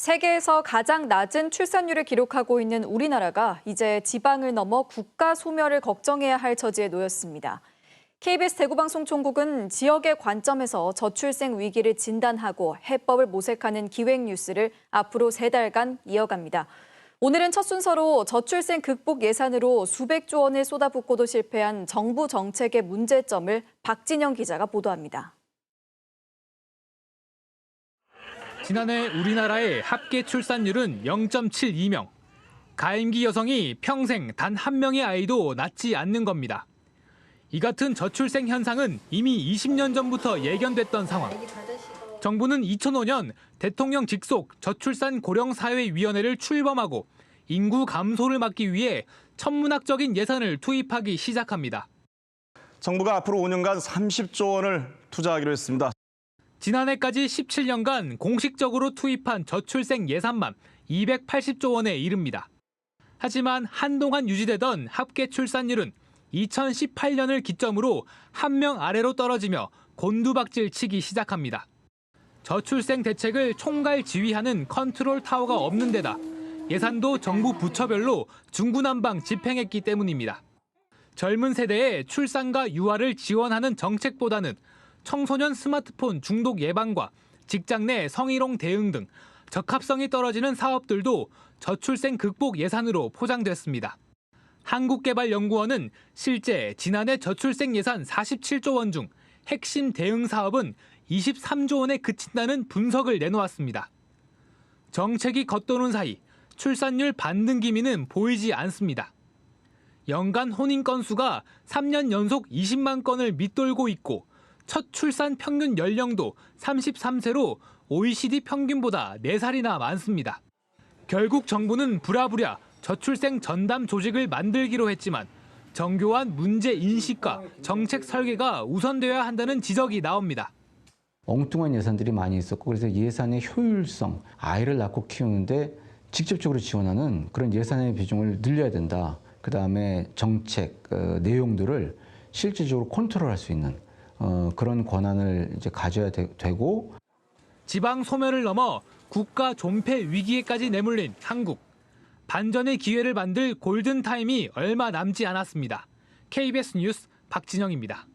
세계에서 가장 낮은 출산율을 기록하고 있는 우리나라가 이제 지방을 넘어 국가 소멸을 걱정해야 할 처지에 놓였습니다. KBS 대구방송총국은 지역의 관점에서 저출생 위기를 진단하고 해법을 모색하는 기획 뉴스를 앞으로 3달간 이어갑니다. 오늘은 첫 순서로 저출생 극복 예산으로 수백조 원을 쏟아붓고도 실패한 정부 정책의 문제점을 박진영 기자가 보도합니다. 지난해 우리나라의 합계 출산율은 0.72명. 가임기 여성이 평생 단 한 명의 아이도 낳지 않는 겁니다. 이 같은 저출생 현상은 이미 20년 전부터 예견됐던 상황. 정부는 2005년 대통령 직속 저출산 고령사회위원회를 출범하고 인구 감소를 막기 위해 천문학적인 예산을 투입하기 시작합니다. 정부가 앞으로 5년간 30조 원을 투자하기로 했습니다. 지난해까지 17년간 공식적으로 투입한 저출생 예산만 280조 원에 이릅니다. 하지만 한동안 유지되던 합계 출산율은 2018년을 기점으로 한 명 아래로 떨어지며 곤두박질 치기 시작합니다. 저출생 대책을 총괄 지휘하는 컨트롤 타워가 없는 데다 예산도 정부 부처별로 중구난방 집행했기 때문입니다. 젊은 세대의 출산과 유아를 지원하는 정책보다는 청소년 스마트폰 중독 예방과 직장 내 성희롱 대응 등 적합성이 떨어지는 사업들도 저출생 극복 예산으로 포장됐습니다. 한국개발연구원은 실제 지난해 저출생 예산 47조 원 중 핵심 대응 사업은 23조 원에 그친다는 분석을 내놓았습니다. 정책이 겉도는 사이 출산율 반등 기미는 보이지 않습니다. 연간 혼인 건수가 3년 연속 20만 건을 밑돌고 있고 첫 출산 평균 연령도 33세로 OECD 평균보다 4살이나 많습니다. 결국 정부는 부랴부랴 저출생 전담 조직을 만들기로 했지만 정교한 문제 인식과 정책 설계가 우선되어야 한다는 지적이 나옵니다. 엉뚱한 예산들이 많이 있었고 그래서 예산의 효율성, 아이를 낳고 키우는데 직접적으로 지원하는 그런 예산의 비중을 늘려야 된다. 그다음에 정책 내용들을 실질적으로 컨트롤할 수 있는 그런 권한을 이제 가져야 되고 지방 소멸을 넘어 국가 존폐 위기에까지 내몰린 한국. 반전의 기회를 만들 골든타임이 얼마 남지 않았습니다. KBS 뉴스 박진영입니다.